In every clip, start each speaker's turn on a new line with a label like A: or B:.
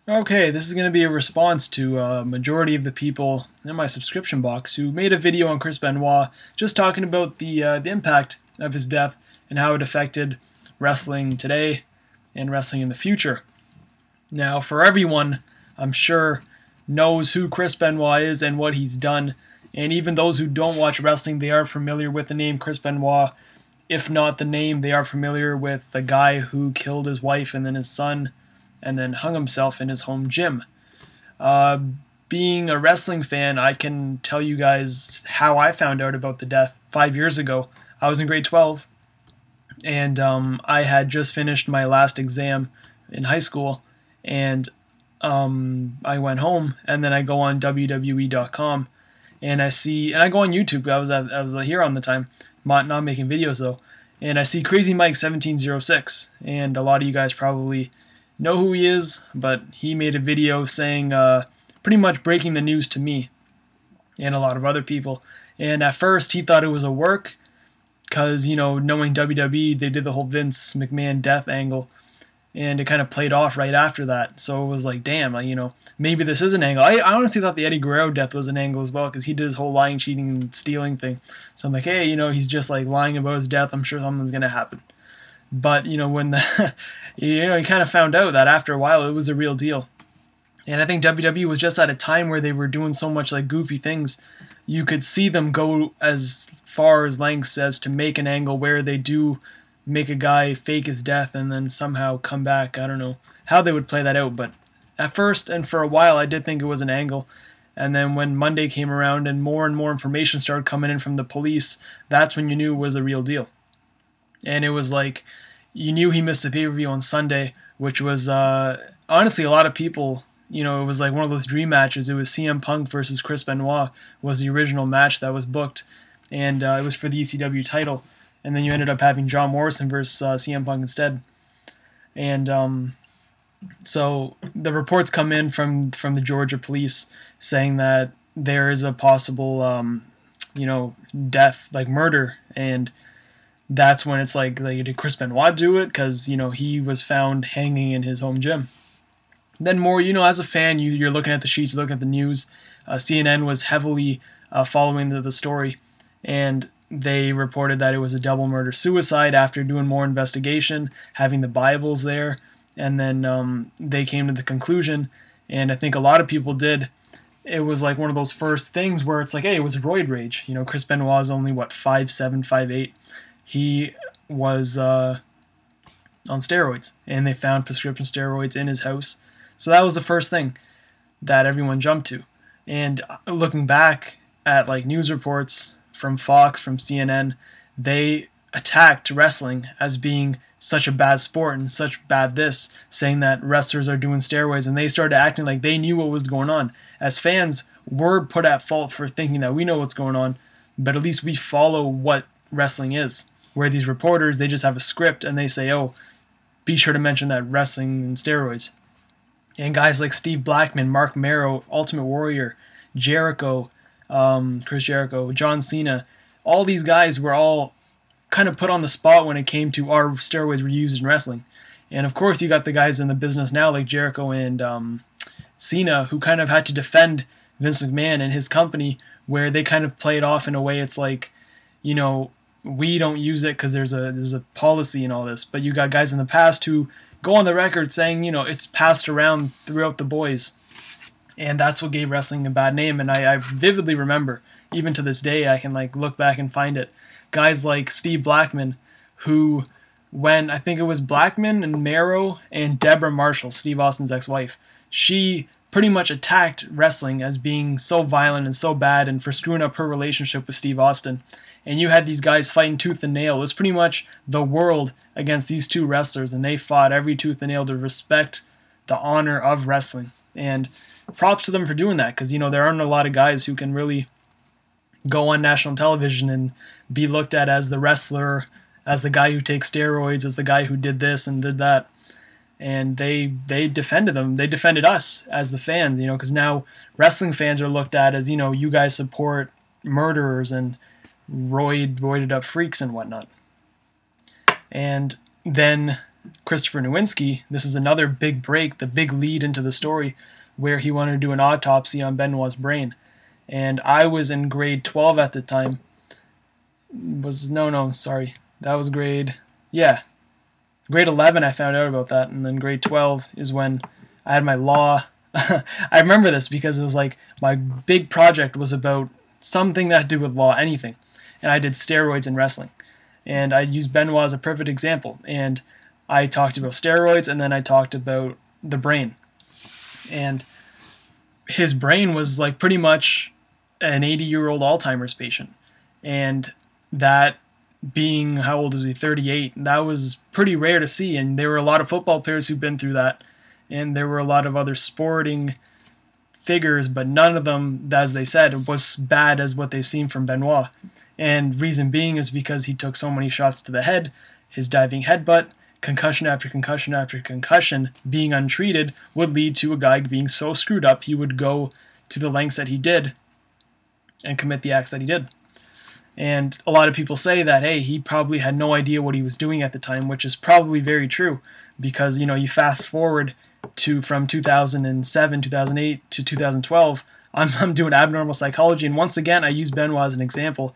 A: Okay, this is going to be a response to a majority of the people in my subscription box who made a video on Chris Benoit just talking about the impact of his death and how it affected wrestling today and wrestling in the future. Now, for everyone, I'm sure, knows who Chris Benoit is and what he's done, and even those who don't watch wrestling, they are familiar with the name Chris Benoit. If not the name, they are familiar with the guy who killed his wife and then his son and then hung himself in his home gym. Uh, Being a wrestling fan, I can tell you guys how I found out about the death 5 years ago. I was in grade 12, and I had just finished my last exam in high school, and I went home, and then I go on WWE.com, and I go on YouTube. I was here on the time, not making videos though, and I see Crazy Mike 1706, and a lot of you guys probably know who he is, but he made a video saying, pretty much breaking the news to me and a lot of other people. And at first, he thought it was a work because, knowing WWE, they did the whole Vince McMahon death angle, and it kind of played off right after that. So it was like, damn, maybe this is an angle. I honestly thought the Eddie Guerrero death was an angle as well because he did his whole lying, cheating, and stealing thing. So I'm like, hey, he's just like lying about his death. I'm sure something's gonna happen. But when the he kind of found out that after a while it was a real deal. And I think WWE was just at a time where they were doing so much like goofy things. You could see them go as far as lengths as to make an angle where they do make a guy fake his death and then somehow come back. I don't know how they would play that out, but at first and for a while I did think it was an angle. And then when Monday came around and more information started coming in from the police, that's when you knew it was a real deal. And it was like, you knew he missed the pay-per-view on Sunday, which was, honestly, a lot of people, it was like one of those dream matches. It was CM Punk versus Chris Benoit was the original match that was booked, and it was for the ECW title. And then you ended up having John Morrison versus CM Punk instead. And so the reports come in from the Georgia police saying that there is a possible, death, like murder, and that's when it's like did Chris Benoit do it? Because, he was found hanging in his home gym. Then more, as a fan, you're looking at the sheets, you look at the news. CNN was heavily following the story, and they reported that it was a double murder-suicide after doing more investigation, having the Bibles there, and then they came to the conclusion, and I think a lot of people did. It was like one of those first things where it's like, hey, it was roid rage. Chris Benoit is only, 5'7", 5'8". He was on steroids, and they found prescription steroids in his house. So that was the first thing that everyone jumped to. And looking back at news reports from Fox, from CNN, they attacked wrestling as being such a bad sport and such bad this, saying that wrestlers are doing steroids, and they started acting like they knew what was going on. As fans, we're put at fault for thinking that we know what's going on, but at least we follow what wrestling is. Where these reporters, they just have a script and they say, oh, be sure to mention that wrestling and steroids. And guys like Steve Blackman, Mark Marrow, Ultimate Warrior, Jericho, Chris Jericho, John Cena, all these guys were all kind of put on the spot when it came to our steroids were used in wrestling. And of course you got the guys in the business now like Jericho and Cena who kind of had to defend Vince McMahon and his company, where they kind of play it off in a way it's like, we don't use it because there's a policy and all this. But you got guys in the past who go on the record saying, it's passed around throughout the boys. And that's what gave wrestling a bad name. And I vividly remember, even to this day, I can look back and find it. Guys like Steve Blackman, who, when I think it was Blackman and Marrow and Deborah Marshall, Steve Austin's ex-wife, she pretty much attacked wrestling as being so violent and so bad and for screwing up her relationship with Steve Austin. And you had these guys fighting tooth and nail. It was pretty much the world against these two wrestlers, and they fought every tooth and nail to respect the honor of wrestling. And props to them for doing that, because, there aren't a lot of guys who can really go on national television and be looked at as the wrestler, as the guy who takes steroids, as the guy who did this and did that. And they defended them. They defended us as the fans, because now wrestling fans are looked at as, you guys support murderers and roided up freaks and whatnot. And then Christopher Nowinski, this is another big break, the big lead into the story, where he wanted to do an autopsy on Benoit's brain. And I was in grade 12 at the time. That was grade 11 I found out about that, and then grade 12 is when I had my law. I remember this because it was like my big project was about something that had to do with law, anything. And I did steroids in wrestling. And I used Benoit as a perfect example. And I talked about steroids, and then I talked about the brain. And his brain was like pretty much an 80-year-old Alzheimer's patient. And that being, how old was he, 38, that was pretty rare to see. And there were a lot of football players who've been through that. And there were a lot of other sporting figures, but none of them, as they said, was bad as what they've seen from Benoit. And reason being is because he took so many shots to the head, his diving headbutt, concussion after concussion after concussion, being untreated, would lead to a guy being so screwed up he would go to the lengths that he did and commit the acts that he did. And a lot of people say that, hey, he probably had no idea what he was doing at the time, which is probably very true, because, you fast forward to from 2007, 2008 to 2012, I'm doing abnormal psychology, and once again, I use Benoit as an example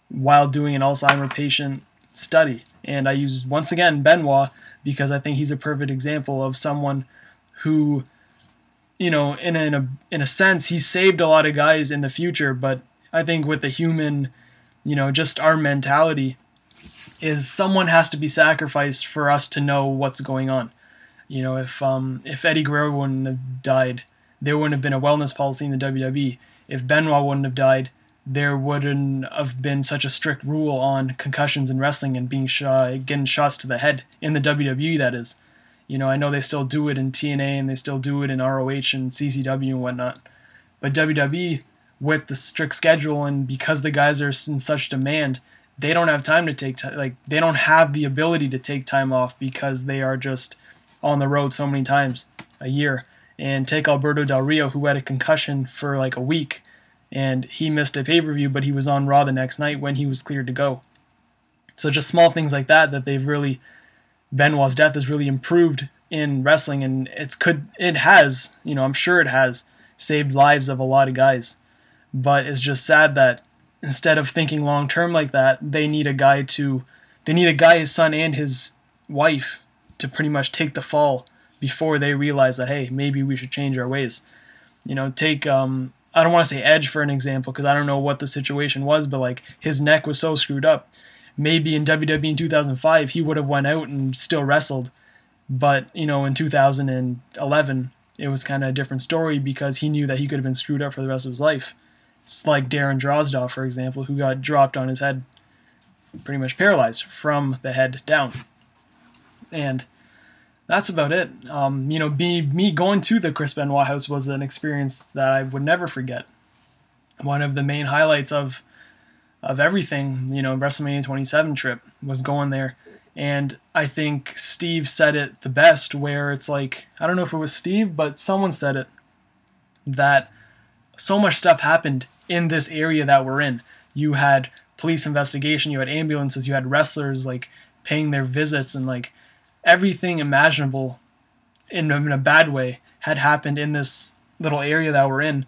A: while doing an Alzheimer patient study. And I use, once again, Benoit because I think he's a perfect example of someone who, in a sense, he saved a lot of guys in the future, but I think with the human, just our mentality is someone has to be sacrificed for us to know what's going on. If Eddie Guerrero wouldn't have died, there wouldn't have been a wellness policy in the WWE. If Benoit wouldn't have died, there wouldn't have been such a strict rule on concussions in wrestling and getting shots to the head in the WWE, that is. I know they still do it in TNA and they still do it in ROH and CCW and whatnot. But WWE, with the strict schedule and because the guys are in such demand, they don't have time to they don't have the ability to take time off because they are just on the road so many times a year. And take Alberto Del Rio, who had a concussion for like a week, and he missed a pay-per-view, but he was on Raw the next night when he was cleared to go. So just small things like that Benoit's death has really improved in wrestling, and it has, I'm sure it has saved lives of a lot of guys. But it's just sad that instead of thinking long-term like that, they need a guy, his son and his wife, to pretty much take the fall before they realize that, hey, maybe we should change our ways. Take, I don't want to say Edge for an example, because I don't know what the situation was, but like his neck was so screwed up. Maybe in WWE in 2005, he would have went out and still wrestled. But, in 2011, it was kind of a different story because he knew that he could have been screwed up for the rest of his life. It's like Darren Drozdov, for example, who got dropped on his head, pretty much paralyzed from the head down. And that's about it. Me going to the Chris Benoit house was an experience that I would never forget. One of the main highlights of everything, WrestleMania 27 trip was going there. And I think Steve said it the best, where it's like, I don't know if it was Steve, but someone said it, that so much stuff happened in this area that we're in. You had police investigation, you had ambulances, you had wrestlers like paying their visits, and like everything imaginable in a bad way had happened in this little area that we're in.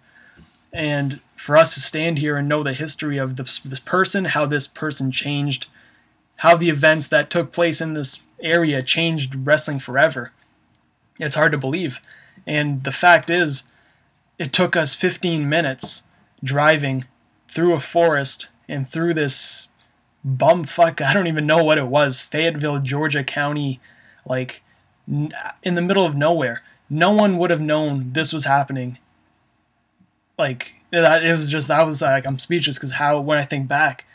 A: And for us to stand here and know the history of this person, how this person changed, how the events that took place in this area changed wrestling forever, it's hard to believe. And the fact is, it took us 15 minutes driving through a forest and through this bumfuck, I don't even know what it was, Fayetteville, Georgia County, like in the middle of nowhere. No one would have known this was happening. Like, that was like, I'm speechless because when I think back,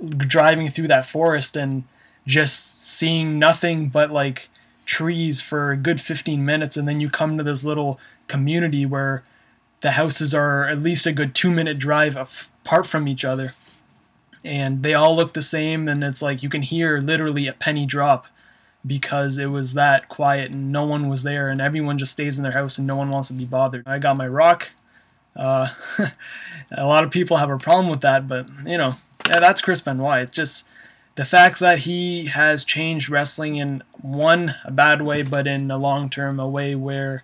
A: driving through that forest and just seeing nothing but like trees for a good 15 minutes, and then you come to this little community where the houses are at least a good 2-minute drive apart from each other, and they all look the same, and it's like you can hear literally a penny drop because it was that quiet and no one was there, and everyone just stays in their house and no one wants to be bothered. I got my rock. A lot of people have a problem with that, but that's Chris Benoit. It's just the fact that he has changed wrestling in a bad way, but in the long term, a way where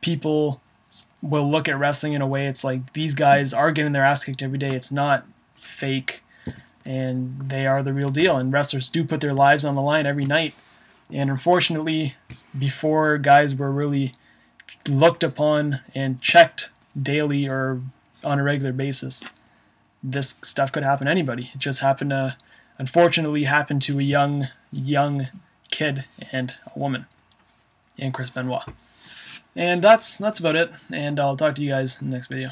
A: people will look at wrestling in a way it's like these guys are getting their ass kicked every day. It's not fake, and they are the real deal. And wrestlers do put their lives on the line every night. And unfortunately, before guys were really looked upon and checked daily or on a regular basis, this stuff could happen to anybody. It just happened to, unfortunately, happen to a young kid and a woman, and Chris Benoit. And that's about it, and I'll talk to you guys in the next video.